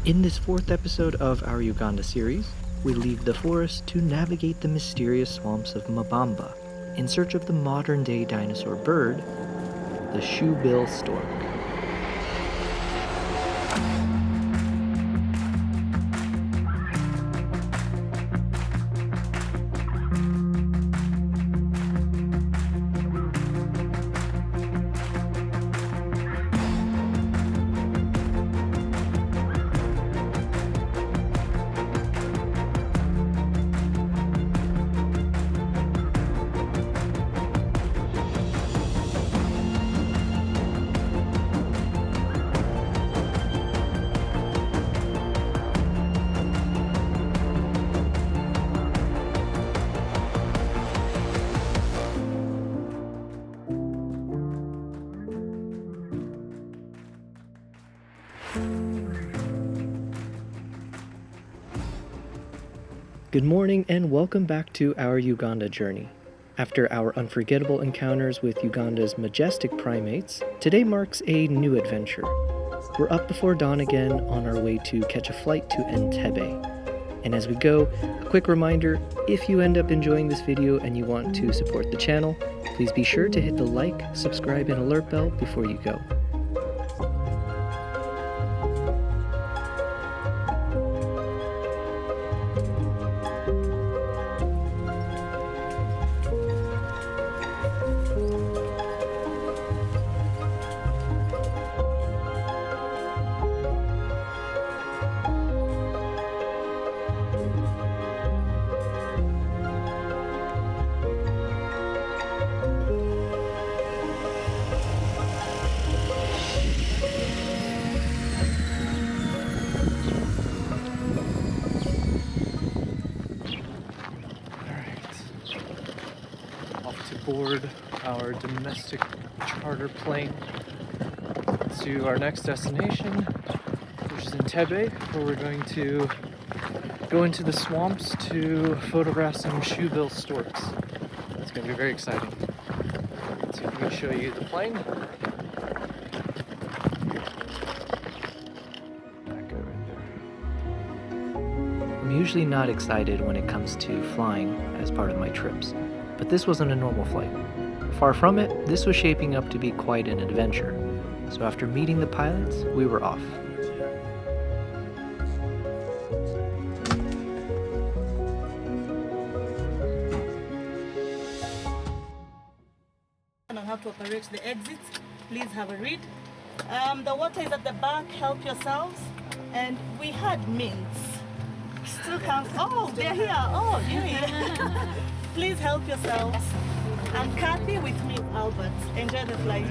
In this fourth episode of our Uganda series, we leave the forest to navigate the mysterious swamps of Mabamba in search of the modern-day dinosaur bird, the shoebill stork. Good morning and welcome back to our Uganda journey. After our unforgettable encounters with Uganda's majestic primates, today marks a new adventure. We're up before dawn again on our way to catch a flight to Entebbe. And as we go, a quick reminder, if you end up enjoying this video and you want to support the channel, please be sure to hit the like, subscribe, and alert bell before you go. Board our domestic charter plane to our next destination, which is Entebbe, where we're going to go into the swamps to photograph some shoebill storks. That's going to be very exciting. Let's see if we can show you the plane. Back over there. I'm usually not excited when it comes to flying as part of my trips. But this wasn't a normal flight. Far from it, this was shaping up to be quite an adventure. So after meeting the pilots, we were off. On how to operate the exits, please have a read. The water is at the back, help yourselves. And we had mints. Still can't, oh, they're here, oh, yeah. Please help yourselves. And Kathy with me, Albert. Enjoy the flight.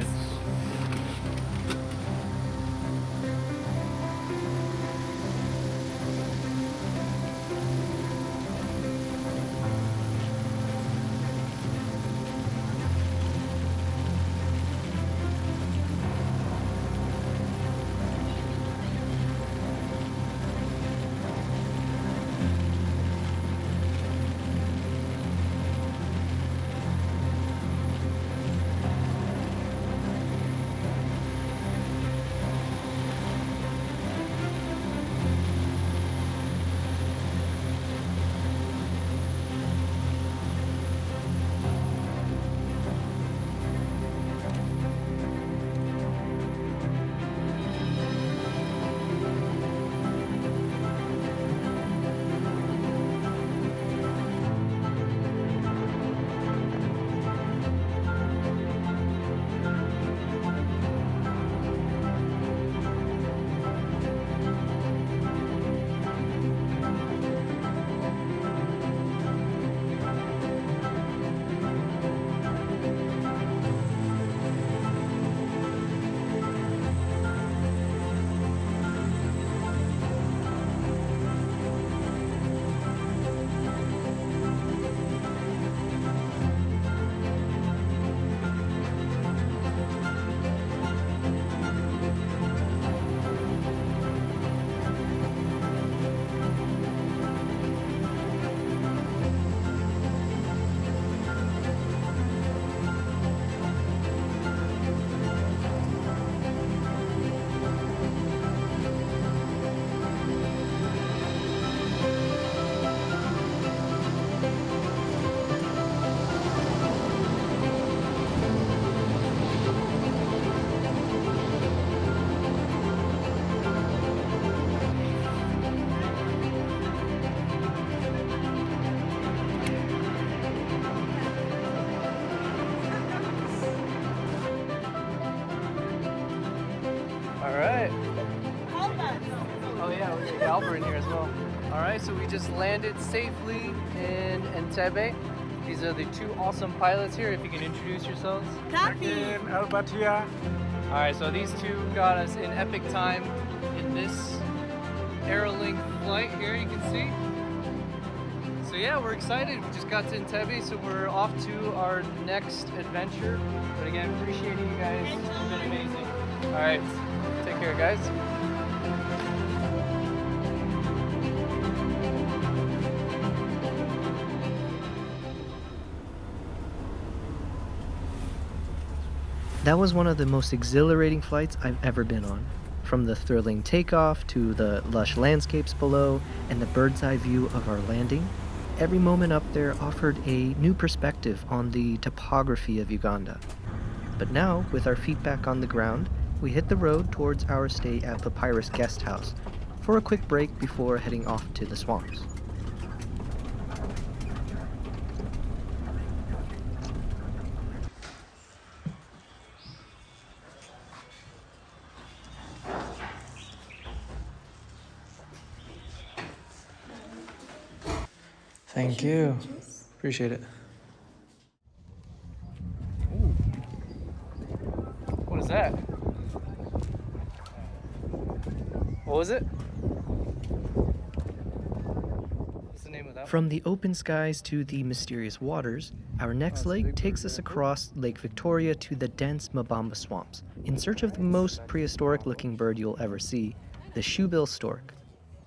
Alright. Albert. Oh yeah, we got Albert in here as well. Alright, so we just landed safely in Entebbe. These are the two awesome pilots here. If you can introduce yourselves. Kathy. Albert here. Alright, so these two got us in epic time in this Aerolink flight here, you can see. So yeah, we're excited. We just got to Entebbe, so we're off to our next adventure. But again, appreciating you guys. You've been amazing. Alright, take care guys. That was one of the most exhilarating flights I've ever been on. From the thrilling takeoff to the lush landscapes below and the bird's eye view of our landing, every moment up there offered a new perspective on the topography of Uganda. But now, with our feet back on the ground, we hit the road towards our stay at Papyrus Guest House for a quick break before heading off to the swamps. Thank you. Appreciate it. Ooh. What is that? What was it? What's the name of that? From the open skies to the mysterious waters, our next leg takes us across Lake Victoria to the dense Mabamba swamps, in search of the most prehistoric looking bird you'll ever see, the Shoebill stork.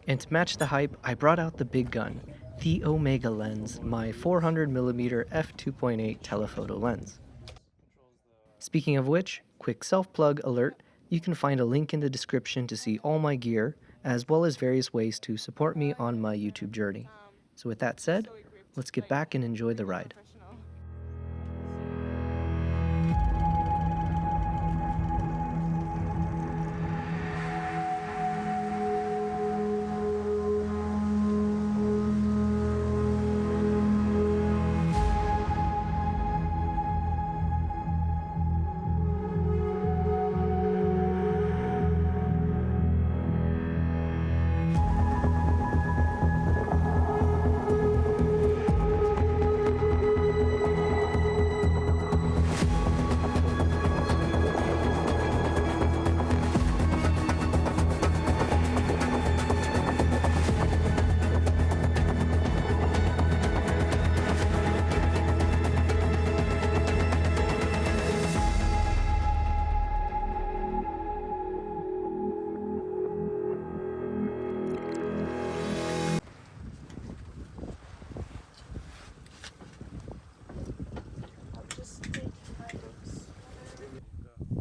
And to match the hype, I brought out the big gun, the Omega lens, my 400mm f2.8 telephoto lens. Speaking of which, quick self-plug alert, you can find a link in the description to see all my gear, as well as various ways to support me on my YouTube journey. So with that said, let's get back and enjoy the ride.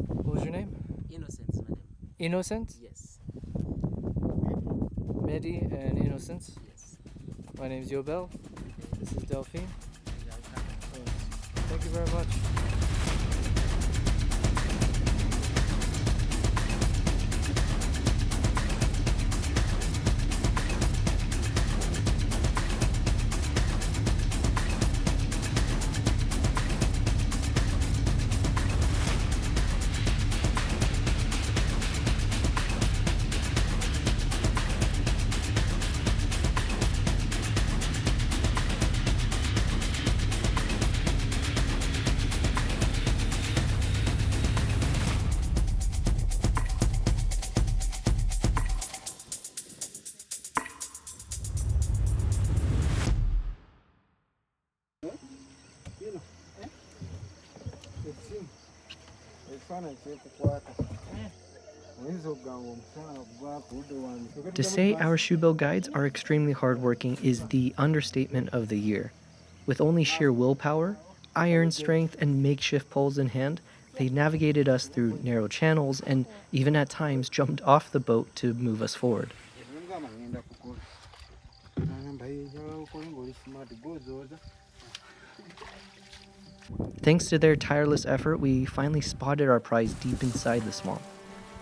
What was your name? Innocence, my name. Innocence? Yes. Mehdi and Innocence. Yes. My name's Yobel. This is Delphine. Welcome. Yes. Thank you very much. To say our Shoebill guides are extremely hardworking is the understatement of the year. With only sheer willpower, iron strength, and makeshift poles in hand, they navigated us through narrow channels and even at times jumped off the boat to move us forward. Thanks to their tireless effort, we finally spotted our prize deep inside the swamp.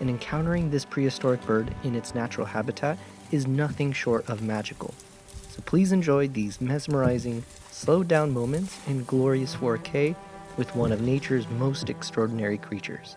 And encountering this prehistoric bird in its natural habitat is nothing short of magical. So please enjoy these mesmerizing, slowed down moments in glorious 4K with one of nature's most extraordinary creatures.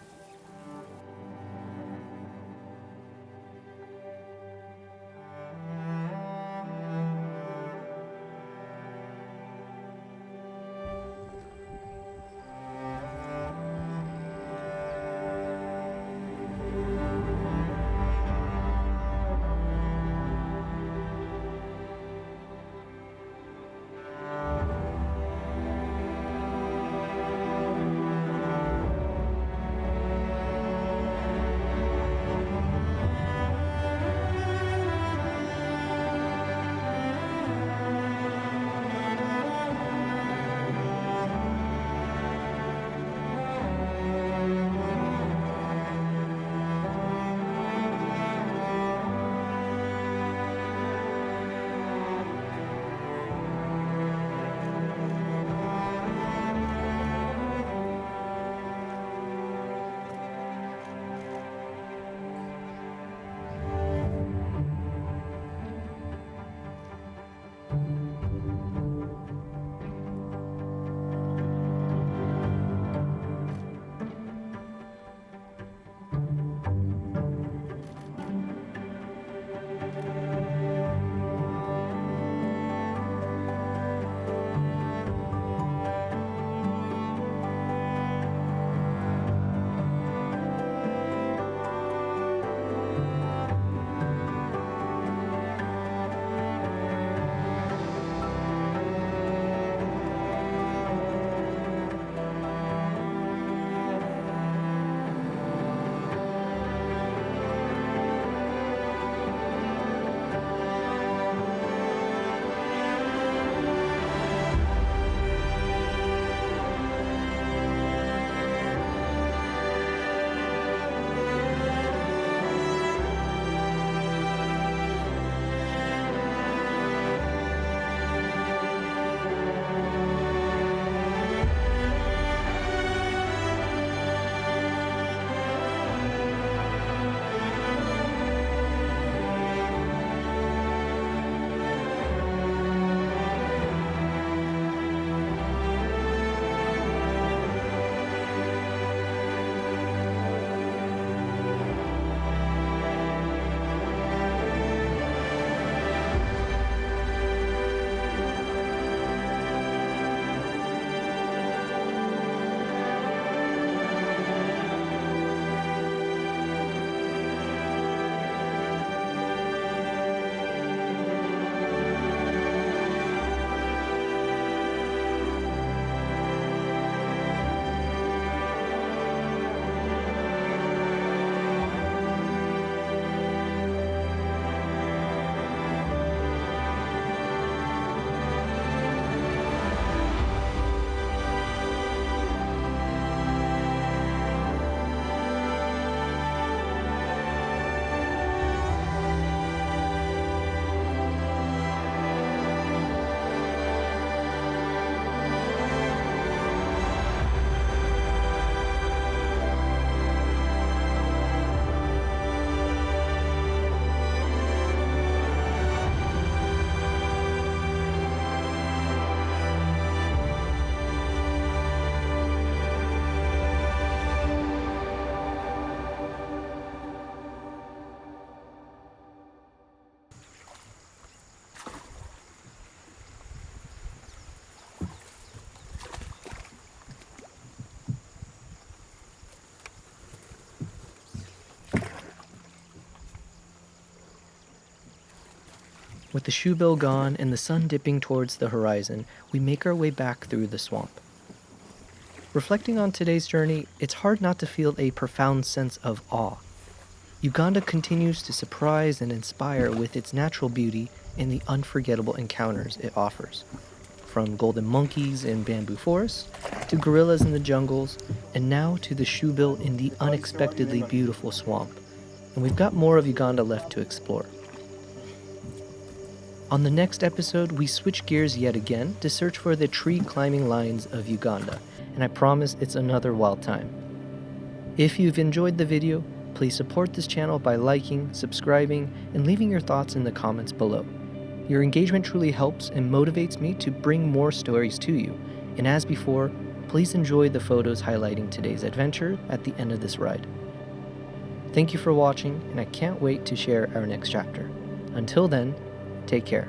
With the shoebill gone and the sun dipping towards the horizon, we make our way back through the swamp. Reflecting on today's journey, it's hard not to feel a profound sense of awe. Uganda continues to surprise and inspire with its natural beauty and the unforgettable encounters it offers. From golden monkeys in bamboo forests, to gorillas in the jungles, and now to the shoebill in the unexpectedly beautiful swamp. And we've got more of Uganda left to explore. On the next episode, we switch gears yet again to search for the tree-climbing lions of Uganda, and I promise it's another wild time. If you've enjoyed the video, please support this channel by liking, subscribing, and leaving your thoughts in the comments below. Your engagement truly helps and motivates me to bring more stories to you, and as before, please enjoy the photos highlighting today's adventure at the end of this ride. Thank you for watching, and I can't wait to share our next chapter. Until then, take care.